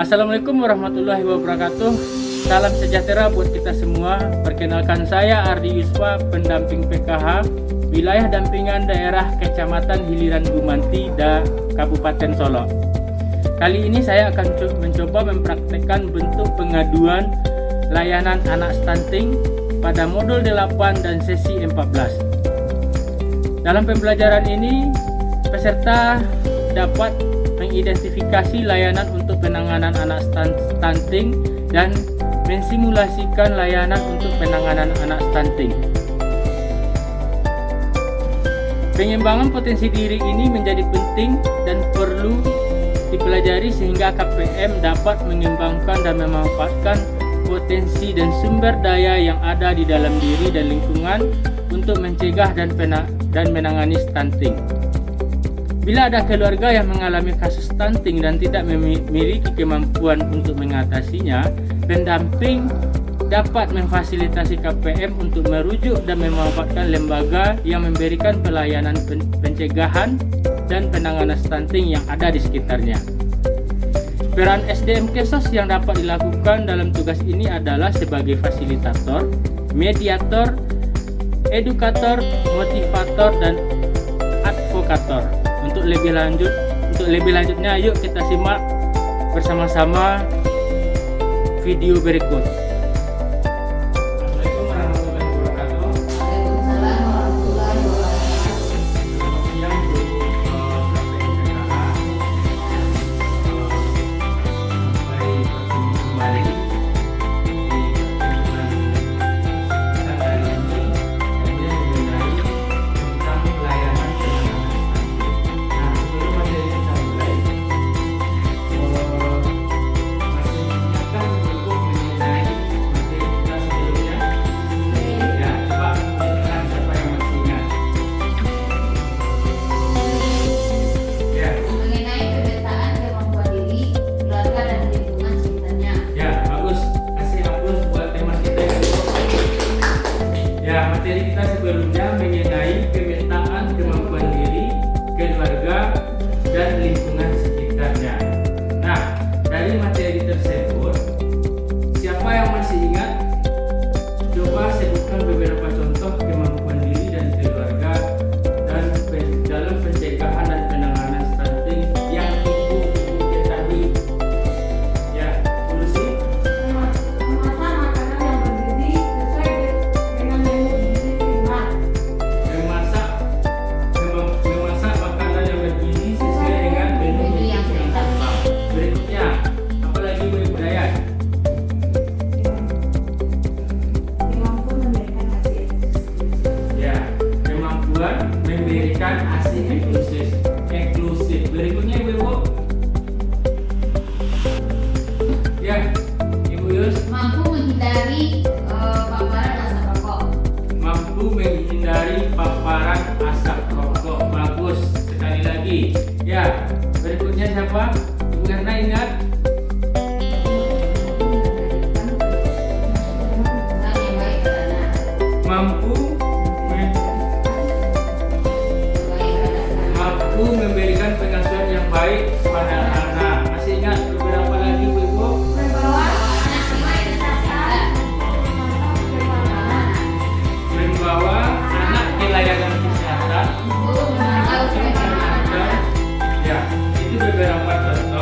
Assalamualaikum warahmatullahi wabarakatuh. Salam sejahtera buat kita semua. Perkenalkan, saya Ardi Yusfa, pendamping PKH Wilayah Dampingan Daerah Kecamatan Hiliran Gumanti, Kabupaten Solok. Kali ini saya akan mencoba mempraktekkan bentuk pengaduan layanan anak stunting pada modul 8 dan sesi 14. Dalam pembelajaran ini, peserta dapat mengidentifikasi layanan untuk penanganan anak stunting dan mensimulasikan layanan untuk penanganan anak stunting. Pengembangan potensi diri ini menjadi penting dan perlu dipelajari sehingga KPM dapat mengembangkan dan memanfaatkan potensi dan sumber daya yang ada di dalam diri dan lingkungan untuk mencegah dan menangani stunting. Bila ada keluarga yang mengalami kasus stunting dan tidak memiliki kemampuan untuk mengatasinya, pendamping dapat memfasilitasi KPM untuk merujuk dan memanfaatkan lembaga yang memberikan pelayanan pencegahan dan penanganan stunting yang ada di sekitarnya. Peran SDM Kesos yang dapat dilakukan dalam tugas ini adalah sebagai fasilitator, mediator, edukator, motivator, dan advokator. Untuk lebih lanjutnya, yuk kita simak bersama-sama video berikut. Assalamualaikum warahmatullahi wabarakatuh. Waalaikumsalam warahmatullahi wabarakatuh. Yang kembali materi kita sebelumnya mengenai pemetaan kemampuan diri, keluarga, dan lingkungan sekitarnya. Nah, dari materi tersebut, siapa yang masih ingat? Coba sebutkan beberapa contoh kemampuan diri dan keluarga dan dalam pencegahan dan penanganan stunting yang ibu ketahui. Ya, solusi. Memasak makanan yang bergizi sesuai dengan menu yang seimbang. Berikutnya, apa lagi Bu Ibu Dayat? Ya, kemampuan memberikan ASI inklusif. Berikutnya Ibu. Ya, Ibu Yus. Mampu menghindari paparan asap rokok. Mampu menghindari paparan asap rokok. Bagus, sekali lagi. Ya, berikutnya siapa? Ibu Erna ingat? Yang baik pada anak. Mampu memberikan pengasuhan yang baik pada anak. Masih ingat beberapa lagi Bu Ibu? Membawa anak baik Membawa anak ke layanan kesehatan. untuk memantau kesehatan anak. Ya, itu beberapa contoh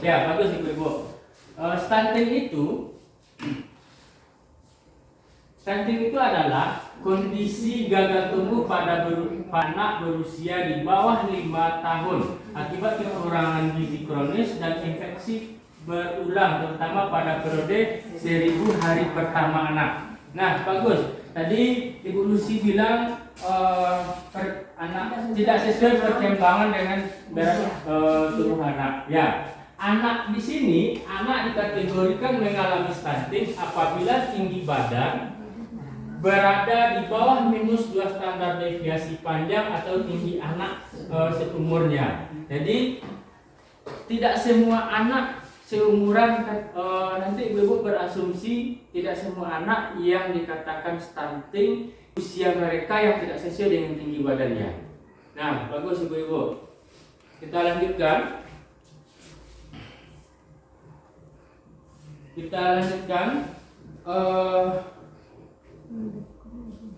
Ya, bagus Ibu-ibu. Stunting itu adalah kondisi gagal tumbuh pada anak berusia di bawah 5 tahun akibat kekurangan gizi kronis dan infeksi berulang, terutama pada periode 1000 hari pertama anak. Nah, bagus. Tadi Ibu Lucy bilang anak tidak sesuai perkembangan dengan berat tubuh anak. Ya, anak di sini dikategorikan mengalami stunting apabila tinggi badan berada di bawah -2 standar deviasi panjang atau tinggi anak seumurnya. Jadi tidak semua anak seumuran, nanti ibu-ibu berasumsi tidak semua anak yang dikatakan stunting usia mereka yang tidak sesuai dengan tinggi badannya. Nah, bagus ibu-ibu. Kita lanjutkan.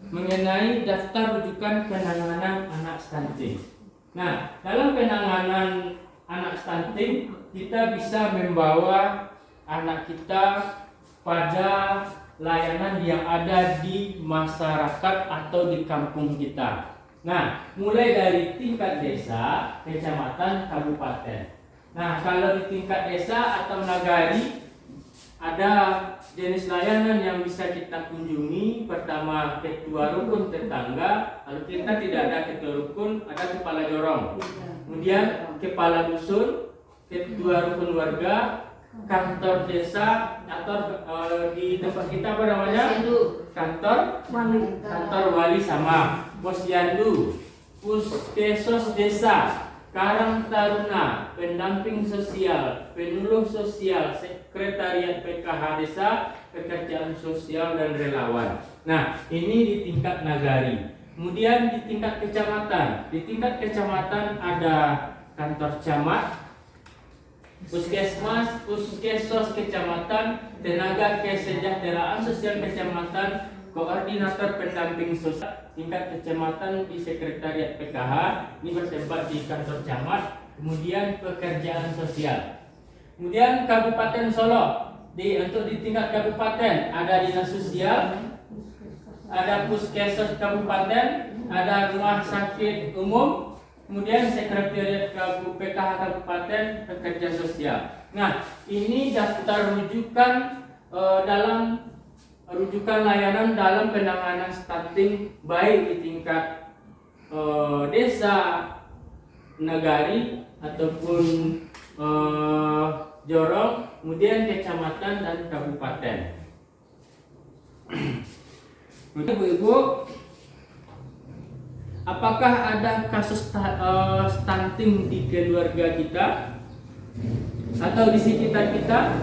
Mengenai daftar rujukan penanganan anak stunting. Nah, dalam penanganan anak stunting kita bisa membawa anak kita pada layanan yang ada di masyarakat atau di kampung kita. Nah, mulai dari tingkat desa, kecamatan, kabupaten. Nah, kalau di tingkat desa atau nagari ada jenis layanan yang bisa kita kunjungi. Pertama, ketua rukun tetangga. Kalau kita tidak ada ketua rukun, ada kepala jorong. Kemudian kepala dusun, ketua rukun warga, kantor desa, atau di tempat kita apa namanya? Kantor wali sama, posyandu, puskesmas desa, Karang Taruna, pendamping sosial, penyuluh sosial, sekretariat PKH desa, pekerjaan sosial dan relawan. Nah, ini di tingkat nagari. Kemudian di tingkat kecamatan. Di tingkat kecamatan ada kantor camat, puskesmas, puskesmas kecamatan, tenaga kesejahteraan sosial kecamatan, koordinator pendamping sosial tingkat kecamatan di sekretariat PKH, ini bertempat di kantor camat. Kemudian pekerjaan sosial. Kemudian Kabupaten Solo, untuk di tingkat kabupaten ada dinas sosial, ada puskesmas kabupaten, ada rumah sakit umum, kemudian sekretariat PKH kabupaten, pekerja sosial. Nah, ini daftar rujukan dalam rujukan layanan dalam penanganan stunting baik di tingkat desa, nagari ataupun jorong, kemudian kecamatan dan kabupaten. Ibu-ibu, apakah ada kasus stunting di keluarga kita atau di sekitar kita?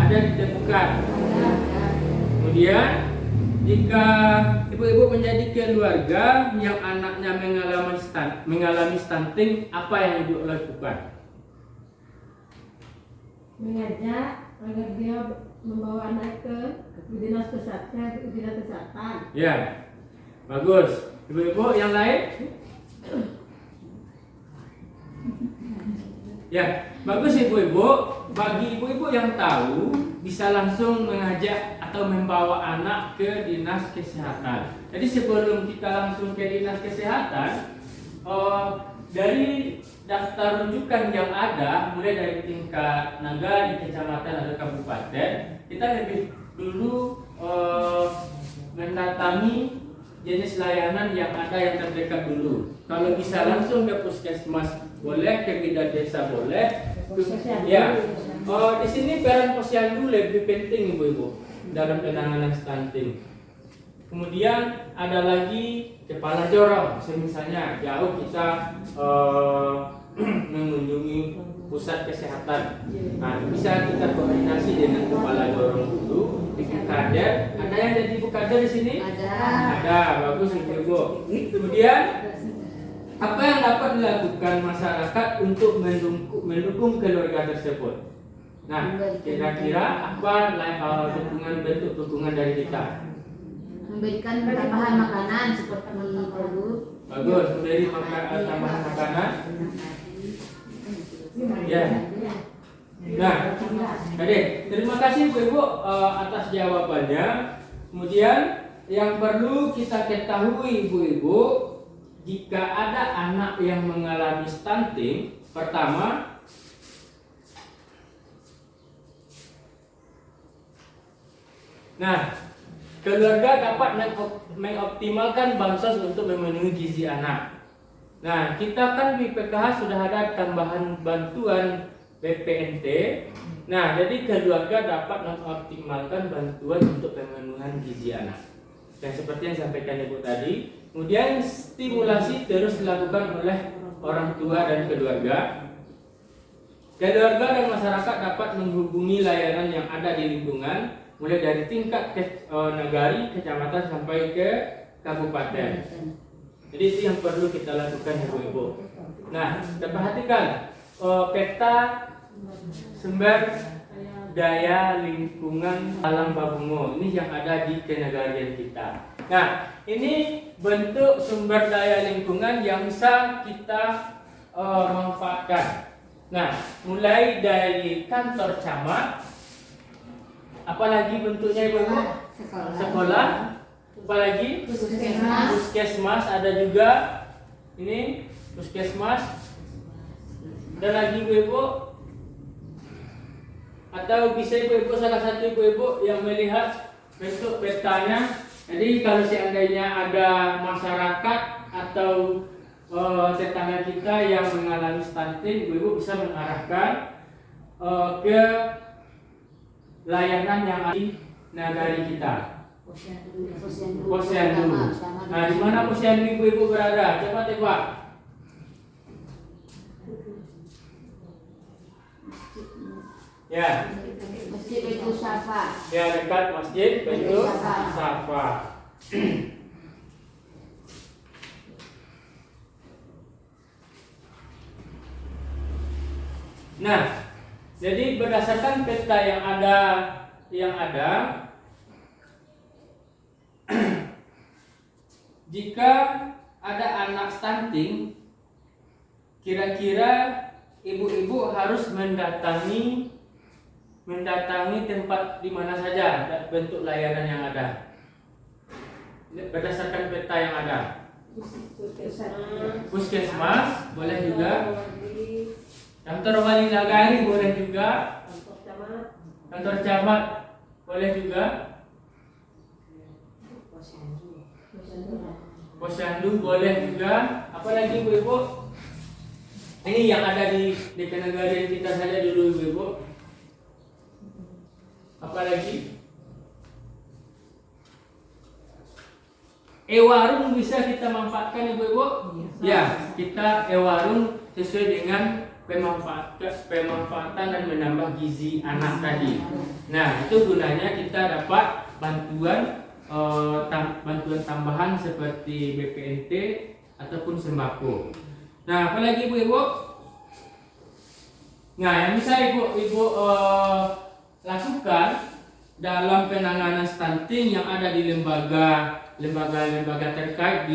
Ada ditemukan. Kemudian jika ibu-ibu menjadi keluarga yang anaknya mengalami stunting, apa yang ibu lakukan? Mengajak agar dia membawa anak ke dinas kesehatan. Ya, bagus. Ibu-ibu yang lain? Ya, bagus ibu-ibu. Bagi ibu-ibu yang tahu, bisa langsung mengajak atau membawa anak ke dinas kesehatan. Jadi sebelum kita langsung ke dinas kesehatan, dari daftar rujukan yang ada, mulai dari tingkat nagari, kecamatan atau kabupaten, kita lebih dulu mendatangi jenis layanan yang ada yang terdekat dulu. Kalau bisa langsung ke puskesmas boleh, ke bidan desa boleh. Ya, di sini peran posyandu lebih penting ibu-ibu dalam penanganan stunting. Kemudian ada lagi kepala jorong, misalnya jauh kita mengunjungi pusat kesehatan. Nah, bisa kita koordinasi dengan kepala jorong dulu. Ibu kader, ada yang jadi ibu kader di sini? Ada, bagus ibu-ibu. Kemudian apa yang dapat dilakukan masyarakat untuk mendukung keluarga tersebut? Nah, kira-kira apa bentuk dukungan dari kita? Memberikan tambahan makanan seperti produk. Bagus, memberi tambahan makanan. Ya. Nah, Adik, terima kasih Bu Ibu atas jawabannya. Kemudian yang perlu kita ketahui Bu Ibu, jika ada anak yang mengalami stunting, pertama keluarga dapat mengoptimalkan bansos untuk memenuhi gizi anak. Nah, kita kan di PKH sudah ada tambahan bantuan BPNT. Nah, jadi keluarga dapat mengoptimalkan bantuan untuk pemenuhan gizi anak. Dan seperti yang disampaikan Ibu tadi, kemudian stimulasi terus dilakukan oleh orang tua dan keluarga. Keluarga dan masyarakat dapat menghubungi layanan yang ada di lingkungan, mulai dari tingkat nagari, kecamatan sampai ke kabupaten. Jadi itu yang perlu kita lakukan Ibu-Ibu. Nah, kita perhatikan peta sumber daya lingkungan alam Babungo ini yang ada di kenegarian kita. Nah, ini bentuk sumber daya lingkungan yang bisa kita manfaatkan. Nah, mulai dari kantor camat, apalagi bentuknya Ibu? Sekolah, apalagi puskesmas ada juga. Ini puskesmas. Dan lagi Ibu, atau bisa Ibu salah satu Ibu yang melihat bentuk petanya. Jadi kalau seandainya ada masyarakat atau tetangga kita yang mengalami stunting, Ibu bisa mengarahkan ke layanan yang ada di nagari kita. Posyandu. Nah, di mana posyandu Ibu berada? Coba tebak. Ya. Masjid Baitul Syafa. Ya, dekat Masjid Baitul Syafa. Nah, jadi berdasarkan peta yang ada jika ada anak stunting, kira-kira ibu-ibu harus mendatangi tempat di mana saja bentuk layanan yang ada. Berdasarkan peta yang ada. Puskesmas boleh juga. Kantor wali nagari boleh juga. Kantor camat boleh juga. Posyandu boleh juga. Apalagi Ibu? Ini yang ada di kenegarian kita saja dulu Ibu. Apalagi? E-warung bisa kita manfaatkan Ibu-Ibu? Ya, kita e-warung sesuai dengan pemanfaatan dan menambah gizi anak tadi. Nah, itu gunanya kita dapat bantuan tambahan seperti BPNT ataupun sembako. Nah, apalagi Ibu-Ibu? Nah, yang bisa Ibu lakukan dalam penanganan stunting yang ada di lembaga terkait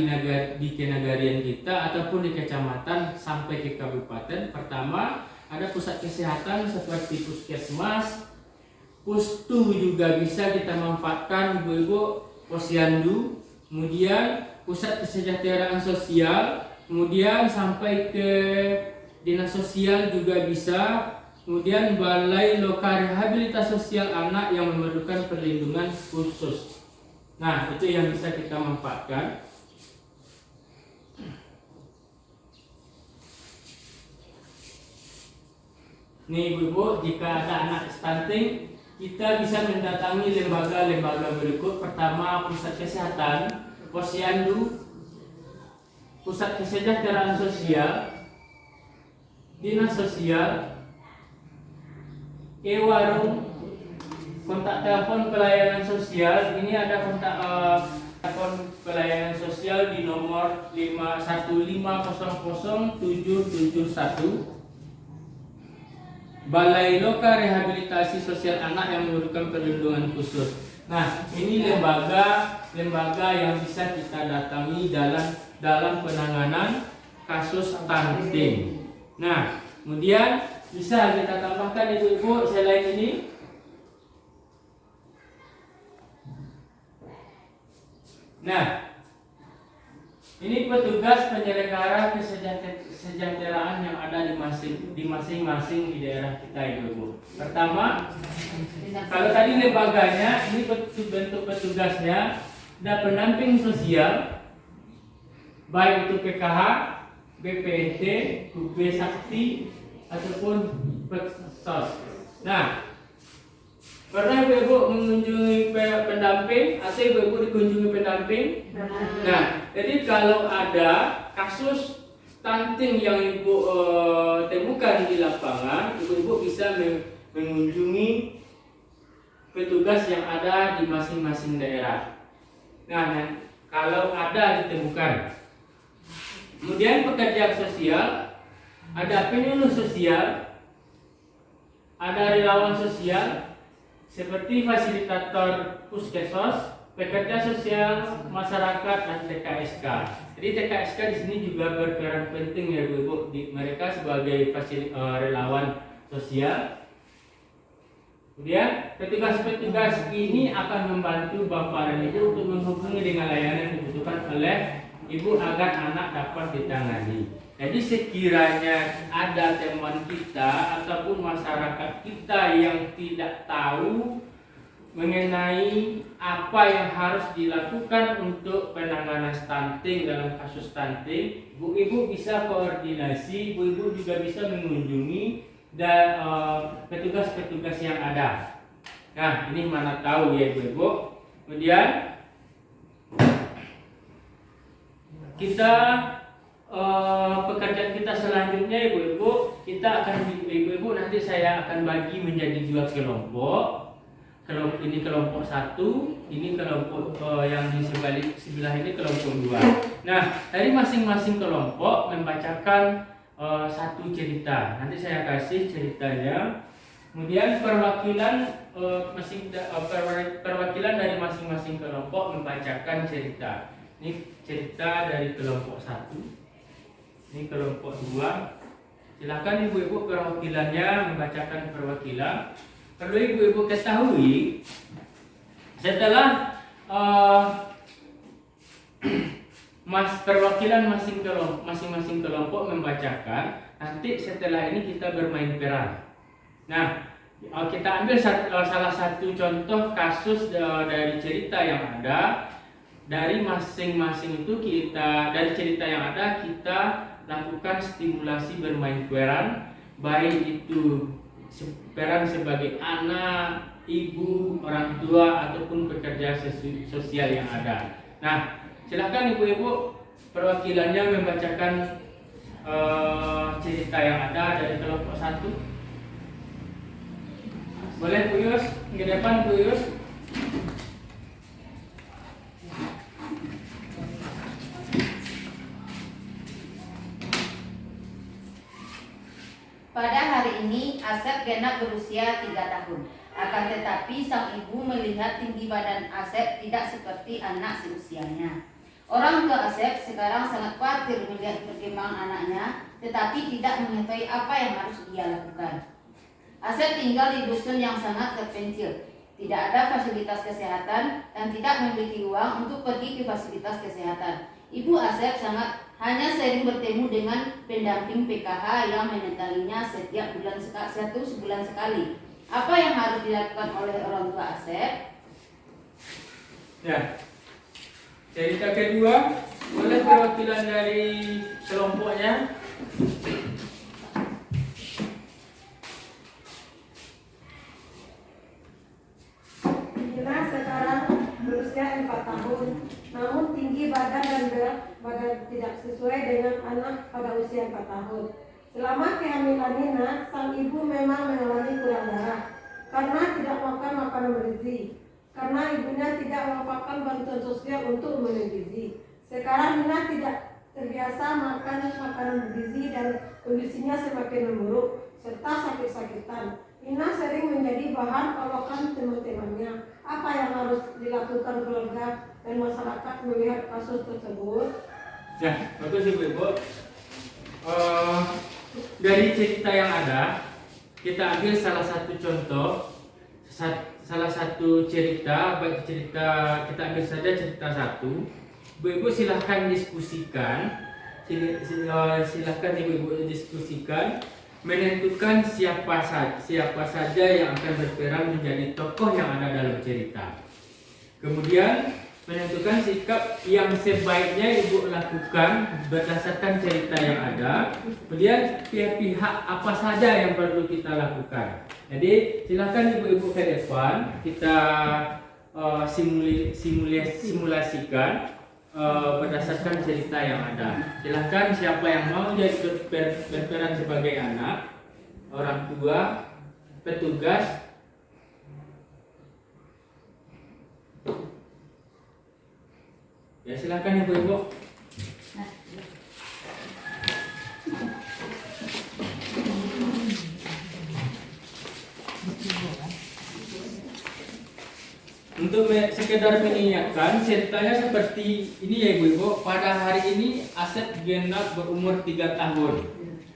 di kenegarian kita ataupun di kecamatan sampai ke kabupaten. Pertama, ada pusat kesehatan seperti puskesmas, pustu juga bisa kita manfaatkan Ibu-Ibu, posyandu, kemudian pusat kesejahteraan sosial, kemudian sampai ke dinas sosial juga bisa. Kemudian balai lokal rehabilitasi sosial anak yang memerlukan perlindungan khusus. Nah, itu yang bisa kita manfaatkan. Nih Ibu-Ibu, jika ada anak stunting, kita bisa mendatangi lembaga-lembaga berikut. Pertama, pusat kesehatan, posyandu, pusat kesejahteraan sosial, dinas sosial, e-warung, kontak telepon pelayanan sosial. Ini ada kontak telepon pelayanan sosial di nomor 515000771. Balai Lokal Rehabilitasi Sosial Anak yang memerlukan perlindungan khusus. Nah, ini lembaga yang bisa kita datangi dalam penanganan kasus stunting. Nah, kemudian bisa kita tambahkan ibu-ibu selain ini. Nah, ini petugas penyelenggara kesejahteraan yang ada di masing-masing di daerah kita, ibu-ibu. Pertama, kalau tadi lembaganya, ini bentuk petugasnya ada pendamping sosial, baik itu PKH, BPNT, UB Sakti, ataupun Peksos. Nah, pernah ibu-ibu mengunjungi pendamping atau ibu-ibu dikunjungi pendamping? Nah, jadi kalau ada kasus stunting yang ibu temukan di lapangan, ibu-ibu bisa mengunjungi petugas yang ada di masing-masing daerah. Nah, kalau ada ditemukan. Kemudian pekerja sosial, ada penyuluh sosial, ada relawan sosial, seperti fasilitator puskesmas, pekerja sosial masyarakat, dan TKSK. Jadi TKSK di sini juga berperan penting ya Bu. Mereka sebagai relawan sosial. Kemudian petugas-petugas ini akan membantu Bapak dan Ibu untuk menghubungi dengan layanan yang dibutuhkan oleh Ibu agar anak dapat ditangani. Jadi sekiranya ada teman kita ataupun masyarakat kita yang tidak tahu mengenai apa yang harus dilakukan untuk penanganan stunting dalam kasus stunting, ibu-ibu bisa koordinasi, ibu-ibu juga bisa mengunjungi dan petugas-petugas yang ada. Nah, ini mana tahu ya ibu-ibu. Kemudian kita pekerjaan kita selanjutnya ibu-ibu, ibu-ibu nanti saya akan bagi menjadi 2 kelompok. Ini kelompok 1, ini kelompok yang di sebelah ini kelompok 2. Nah, dari masing-masing kelompok membacakan satu cerita. Nanti saya kasih ceritanya. Kemudian perwakilan dari masing-masing kelompok membacakan cerita. Ini cerita dari kelompok 1. Ini kelompok 2. Silakan ibu-ibu perwakilannya membacakan perwakilan. Perlu ibu-ibu ketahui, setelah perwakilan masing-masing kelompok membacakan, nanti setelah ini kita bermain peran. Nah, kita ambil salah satu contoh kasus dari cerita yang ada. Dari masing-masing itu dari cerita yang ada kita lakukan stimulasi bermain peran, baik itu peran sebagai anak, ibu, orang tua ataupun pekerja sosial yang ada. Nah, silakan ibu-ibu perwakilannya membacakan cerita yang ada dari kelompok 1. Boleh Bu Yus, ke depan Bu Yus. Pada hari ini, Asep genap berusia 3 tahun. Akan tetapi, sang ibu melihat tinggi badan Asep tidak seperti anak seusianya. Orang tua Asep sekarang sangat khawatir melihat perkembangan anaknya, tetapi tidak mengetahui apa yang harus ia lakukan. Asep tinggal di dusun yang sangat terpencil. Tidak ada fasilitas kesehatan dan tidak memiliki uang untuk pergi ke fasilitas kesehatan. Ibu Asep hanya sering bertemu dengan pendamping PKH yang mendatanginya setiap sebulan sekali. Apa yang harus dilakukan oleh orang tua Asep? Ya, cerita kedua oleh perwakilan dari kelompoknya. Ina sekarang berusia 4 tahun, namun tinggi badan dan berat badan tidak sesuai dengan anak pada usia 4 tahun. Selama kehamilan Nina, sang ibu memang mengalami kurang darah karena tidak makan makanan bergizi. Karena ibunya tidak mendapatkan bantuan sosial untuk memenuhi gizi. Sekarang Nina tidak terbiasa makan makanan bergizi dan kondisinya semakin memburuk serta sakit-sakitan. Nina sering menjadi bahan olokan teman-temannya. Apa yang harus dilakukan keluarga dan masyarakat melihat kasus tersebut? Ya, bagus ibu-ibu. Dari cerita yang ada, kita ambil salah satu contoh, salah satu cerita, baik cerita kita ambil saja cerita 1. Ibu-ibu silahkan diskusikan, silahkan ibu-ibu diskusikan, menentukan siapa saja yang akan berperan menjadi tokoh yang ada dalam cerita. Kemudian menentukan sikap yang sebaiknya ibu lakukan berdasarkan cerita yang ada. Kemudian pihak-pihak apa saja yang perlu kita lakukan. Jadi silakan ibu-ibu ke depan, kita simulasikan berdasarkan cerita yang ada. Silakan siapa yang mau jadi berperan sebagai anak, orang tua, petugas. Ya silakan ibu-ibu. Untuk sekedar mengingatkan, ceritanya seperti ini ya ibu-ibu. Pada hari ini Asep genap berumur 3 tahun.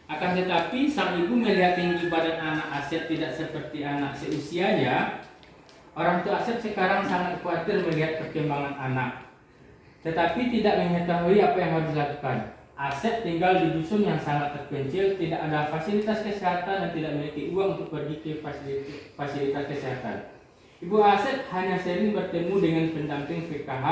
Akan tetapi sang ibu melihat tinggi badan anak Asep tidak seperti anak seusianya. Orang tua Asep sekarang sangat khawatir melihat perkembangan anak, tetapi tidak mengetahui apa yang harus dilakukan. Asep tinggal di dusun yang sangat terpencil, tidak ada fasilitas kesehatan dan tidak memiliki uang untuk pergi ke fasilitas kesehatan. Ibu Asep hanya sering bertemu dengan pendamping PKH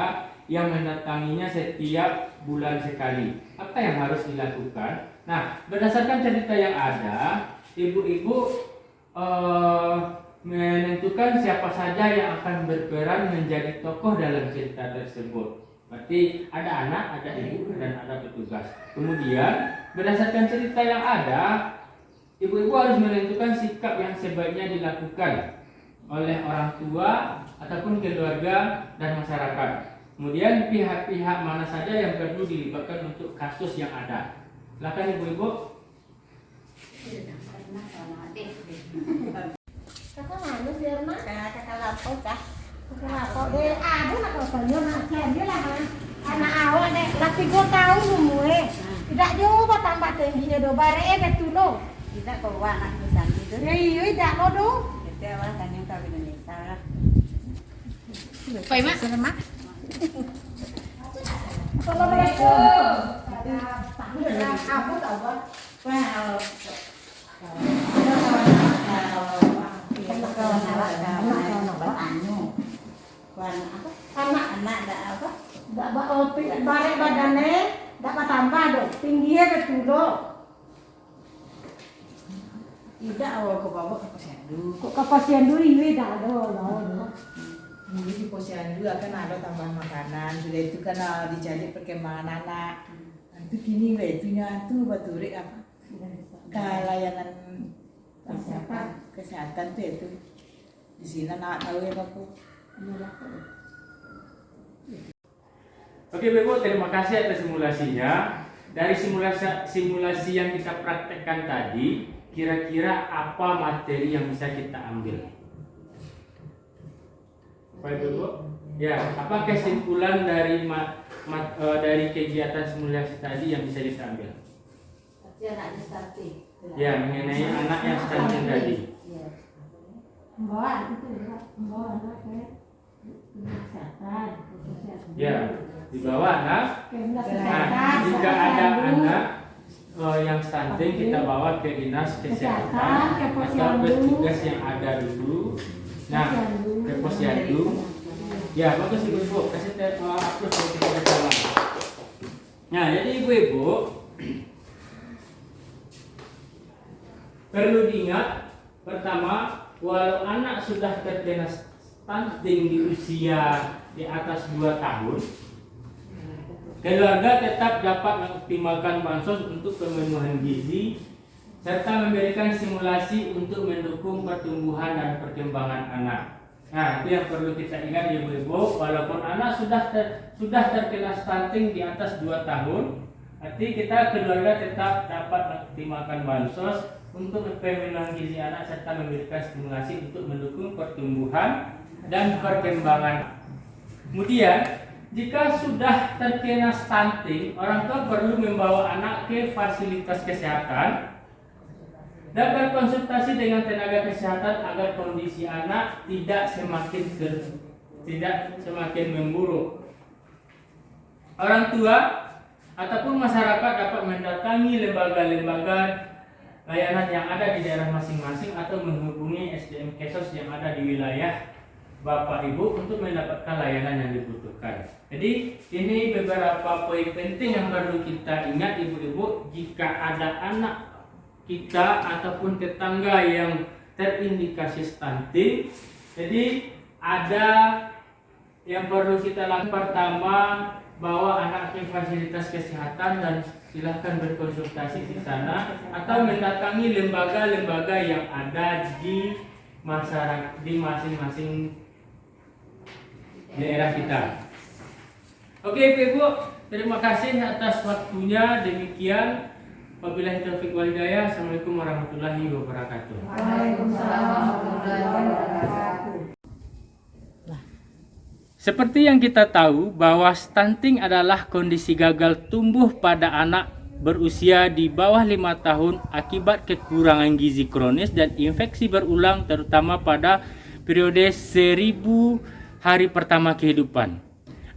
yang mendatanginya setiap bulan sekali. Apa yang harus dilakukan? Nah, berdasarkan cerita yang ada, ibu-ibu menentukan siapa saja yang akan berperan menjadi tokoh dalam cerita tersebut. Berarti ada anak, ada ibu, dan ada petugas. Kemudian berdasarkan cerita yang ada, ibu-ibu harus menentukan sikap yang sebaiknya dilakukan oleh orang tua ataupun keluarga dan masyarakat. Kemudian pihak-pihak mana saja yang perlu dilibatkan untuk kasus yang ada. Silakan ibu-ibu. Kakak mana sih Erna? Kakak lapor kah? Kakak lapor deh. Aduh nak lapornya nak dia lah kan. Anak awak deh. Laki gua tahu semua. Tidak juga tambah tingginya do bare betul lo. Tidak bawa anak besar itu. Iya tidak lo do. Itu awal kan yang kawin Indonesia lah. Pai mak. Mak. Assalamualaikum. Aku tahu kan. Wow. Anak ada apa? Bare badannya dapat tambah dong. Tingginya betul lo. Tidak awal ke bawah ke posyandu. Kok ke posyandu ini dah ada lo. Di posyandu akan ada tambahan makanan. Sudah itu kan dijadi perkembangan anak. Itu gini itunya tuh baturik apa? Layanan kesehatan tuh itu. Di sini nak tahu ya Bapak. Oke Ibu, terima kasih atas simulasinya. Dari simulasi yang kita praktekkan tadi, kira-kira apa materi yang bisa kita ambil? Baik Ibu. Ya, apa kesimpulan dari dari kegiatan simulasi tadi yang bisa kita ambil? Anaknya stunting. Ya, mengenai anak yang stunting tadi. Membawa itu membawa anak ke kesehatan. Ya, dibawa anak. Kesehatan. Nah, jika ada anak yang stunting, kita bawa ke dinas kesehatan atau petugas yang ada dulu. Nah, ke posyandu. Ya, bagus ibu-ibu. Kasih hapus kalau kita bersama. Nah, jadi ibu-ibu perlu diingat, pertama, walau anak sudah terkena stunting di usia di atas 2 tahun, keluarga tetap dapat mengoptimalkan bansos untuk pemenuhan gizi serta memberikan simulasi untuk mendukung pertumbuhan dan perkembangan anak. Nah, itu yang perlu kita ingat ibu-ibu, walaupun anak sudah terkena stunting di atas 2 tahun, arti kita keluarga tetap dapat mengoptimalkan bansos untuk pemenuhan gizi anak serta memberikan stimulasi untuk mendukung pertumbuhan dan perkembangan. Kemudian, jika sudah terkena stunting, orang tua perlu membawa anak ke fasilitas kesehatan dan berkonsultasi dengan tenaga kesehatan agar kondisi anak tidak semakin memburuk. Orang tua ataupun masyarakat dapat mendatangi lembaga-lembaga layanan yang ada di daerah masing-masing atau menghubungi SDM Kesos yang ada di wilayah Bapak Ibu untuk mendapatkan layanan yang dibutuhkan. Jadi ini beberapa poin penting yang perlu kita ingat ibu-ibu jika ada anak kita ataupun tetangga yang terindikasi stunting. Jadi ada yang perlu kita lakukan. Pertama, bawa anak ke fasilitas kesehatan dan silahkan berkonsultasi di sana atau mendatangi lembaga-lembaga yang ada di masyarakat di masing-masing daerah kita. Oke Ibu, terima kasih atas waktunya. Demikian, wabillahi taufiq wal hidayah. Assalamualaikum warahmatullahi wabarakatuh. Waalaikumsalam warahmatullahi wabarakatuh. Seperti yang kita tahu bahwa stunting adalah kondisi gagal tumbuh pada anak berusia di bawah 5 tahun akibat kekurangan gizi kronis dan infeksi berulang terutama pada periode 1000 hari pertama kehidupan.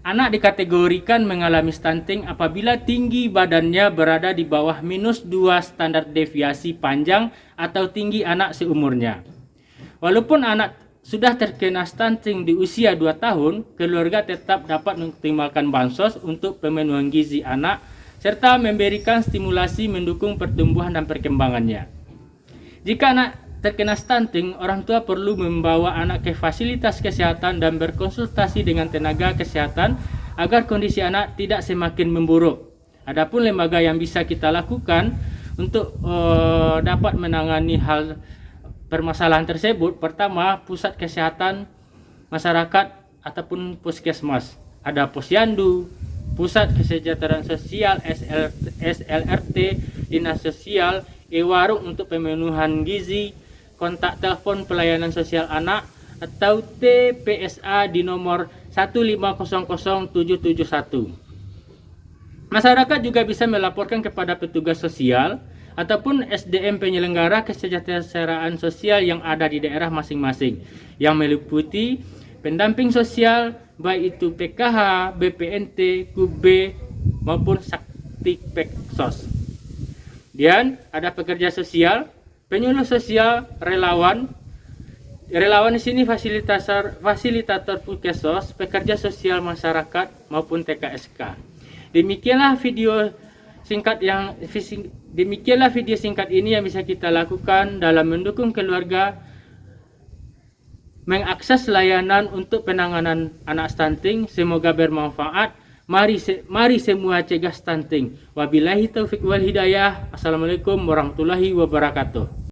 Anak dikategorikan mengalami stunting apabila tinggi badannya berada di bawah -2 standar deviasi panjang atau tinggi anak seumurnya. Walaupun anak sudah terkena stunting di usia 2 tahun, keluarga tetap dapat mengoptimalkan bansos untuk pemenuhan gizi anak serta memberikan stimulasi mendukung pertumbuhan dan perkembangannya. Jika anak terkena stunting, orang tua perlu membawa anak ke fasilitas kesehatan dan berkonsultasi dengan tenaga kesehatan agar kondisi anak tidak semakin memburuk. Adapun lembaga yang bisa kita lakukan untuk dapat menangani hal permasalahan tersebut, pertama, pusat kesehatan masyarakat ataupun puskesmas. Ada posyandu, pusat kesejahteraan sosial, SLRT, dinas sosial, e-warung untuk pemenuhan gizi, kontak telepon pelayanan sosial anak, atau TPSA di nomor 1500771. Masyarakat juga bisa melaporkan kepada petugas sosial ataupun SDM penyelenggara kesejahteraan sosial yang ada di daerah masing-masing yang meliputi pendamping sosial baik itu PKH, BPNT, KUB maupun Sakti-Peksos. Dan ada pekerja sosial, penyuluh sosial, relawan. Relawan di sini fasilitator Puskesmas, pekerja sosial masyarakat maupun TKSK. Demikianlah video singkat ini yang bisa kita lakukan dalam mendukung keluarga mengakses layanan untuk penanganan anak stunting. Semoga bermanfaat. Mari semua cegah stunting. Wabillahi taufiq wal hidayah. Assalamualaikum warahmatullahi wabarakatuh.